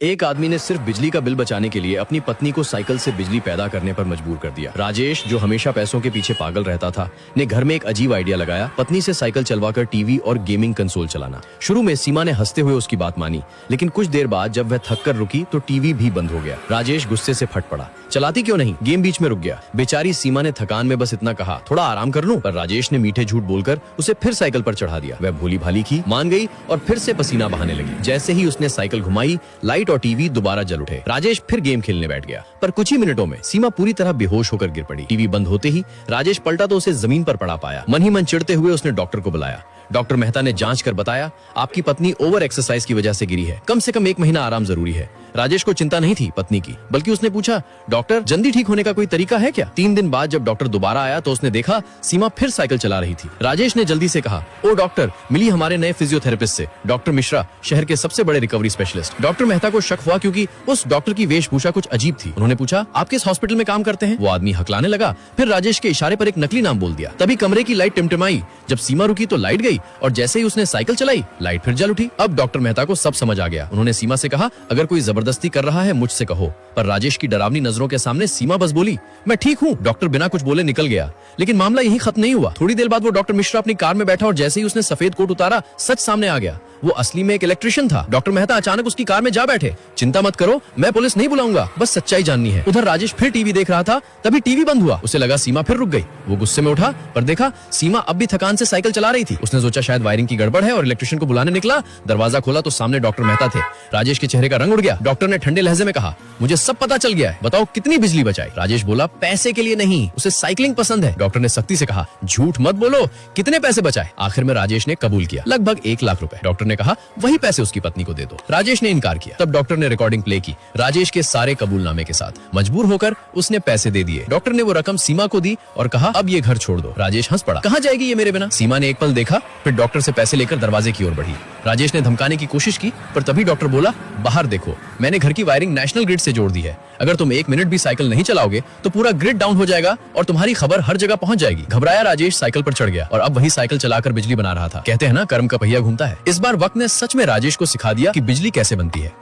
एक आदमी ने सिर्फ बिजली का बिल बचाने के लिए अपनी पत्नी को साइकिल से बिजली पैदा करने पर मजबूर कर दिया। राजेश, जो हमेशा पैसों के पीछे पागल रहता था, ने घर में एक अजीब आइडिया लगाया, पत्नी से साइकिल चलवाकर टीवी और गेमिंग कंसोल चलाना। शुरू में सीमा ने हंसते हुए उसकी बात मानी, लेकिन कुछ देर बाद जब वह थक कर रुकी तो टीवी भी बंद हो गया। राजेश गुस्से से फट पड़ा, चलाती क्यों नहीं? गेम बीच में रुक गया। बेचारी सीमा ने थकान में बस इतना कहा, थोड़ा आराम कर लूं, पर राजेश ने मीठे झूठ बोलकर उसे फिर साइकिल पर चढ़ा दिया। वह भोली भाली की मान गई और फिर से पसीना बहाने लगी। जैसे ही उसने साइकिल घुमाई, लाइट और टीवी दोबारा जल उठे। राजेश फिर गेम खेलने बैठ गया, पर कुछ ही मिनटों में सीमा पूरी तरह बेहोश होकर गिर पड़ी। टीवी बंद होते ही राजेश पलटा तो उसे जमीन पर पड़ा पाया। मन ही मन चिढ़ते हुए उसने डॉक्टर को बुलाया। डॉक्टर मेहता ने जांच कर बताया, आपकी पत्नी ओवर एक्सरसाइज की वजह से गिरी है, कम से कम 1 महीना आराम जरूरी है। राजेश को चिंता नहीं थी पत्नी की, बल्कि उसने पूछा, डॉक्टर जल्दी ठीक होने का कोई तरीका है क्या? 3 दिन बाद जब डॉक्टर दोबारा आया तो उसने देखा सीमा फिर साइकिल चला रही थी। राजेश ने जल्दी से कहा, ओ डॉक्टर, मिली हमारे नए फिजियोथेरेपिस्ट से, डॉक्टर मिश्रा, शहर के सबसे बड़े रिकवरी स्पेशलिस्ट। डॉक्टर मेहता को शक हुआ क्योंकि उस डॉक्टर की वेशभूषा कुछ अजीब थी। उन्होंने पूछा, आप किस हॉस्पिटल में काम करते हैं? वो आदमी हकलाने लगा, फिर राजेश के इशारे पर एक नकली नाम बोल दिया। तभी कमरे की लाइट टिमटिमाई। जब सीमा रुकी तो लाइट गई और जैसे ही उसने साइकिल चलाई, लाइट फिर जल उठी। अब डॉक्टर मेहता को सब समझ आ गया। उन्होंने सीमा से कहा, अगर कोई जबरदस्ती कर रहा है मुझसे कहो। पर राजेश की डरावनी नजरों के सामने सीमा बस बोली, मैं ठीक हूँ। डॉक्टर बिना कुछ बोले निकल गया, लेकिन मामला यहीं खत्म नहीं हुआ। थोड़ी देर बाद वो डॉक्टर मिश्रा अपनी कार में बैठा और जैसे ही उसने सफेद कोट उतारा, सच सामने आ गया। वो असली में एक इलेक्ट्रिशियन था। डॉक्टर मेहता अचानक उसकी कार में जा बैठे। चिंता मत करो, मैं पुलिस नहीं बुलाऊंगा, बस सच्चाई जाननी है। उधर राजेश फिर टीवी देख रहा था, तभी टीवी बंद हुआ। उसे लगा सीमा फिर रुक गई। वो गुस्से में उठा, पर देखा सीमा अब भी थकान से साइकिल चला रही थी। उसने सोचा शायद वायरिंग की गड़बड़ है और इलेक्ट्रिशियन को बुलाने निकला। दरवाजा खोला तो सामने डॉक्टर मेहता थे। राजेश के चेहरे का रंग उड़ गया। डॉक्टर ने ठंडे लहजे में कहा, मुझे सब पता चल गया है, बताओ कितनी बिजली बचाई? राजेश बोला, पैसे के लिए नहीं, उसे साइकिलिंग पसंद है। डॉक्टर ने सख्ती से कहा, झूठ मत बोलो, कितने पैसे बचाए? आखिर में राजेश ने कबूल किया, लगभग 1 लाख रुपए। डॉक्टर ने कहा, वही पैसे उसकी पत्नी को दे दो। राजेश ने इनकार किया। तब डॉक्टर ने रिकॉर्डिंग प्ले की, राजेश के सारे कबूलनामे के साथ। मजबूर होकर उसने पैसे दे दिए। डॉक्टर ने वो रकम सीमा को दी और कहा, अब ये घर छोड़ दो। राजेश हंस पड़ा, कहाँ जाएगी ये मेरे बिना? सीमा ने एक पल देखा, फिर डॉक्टर से पैसे लेकर दरवाजे की ओर बढ़ी। राजेश ने धमकाने की कोशिश की, पर तभी डॉक्टर बोला, बाहर देखो, मैंने घर की वायरिंग नेशनल ग्रिड से जोड़ दी है। अगर तुम 1 मिनट भी साइकिल नहीं चलाओगे तो पूरा ग्रिड डाउन हो जाएगा और तुम्हारी खबर हर जगह पहुंच जाएगी। घबराया राजेश साइकिल पर चढ़ गया और अब वही साइकिल चलाकर बिजली बना रहा था। कहते हैं ना, कर्म का पहिया घूमता है। इस बार वक्त ने सच में राजेश को सिखा दिया कि बिजली कैसे बनती है।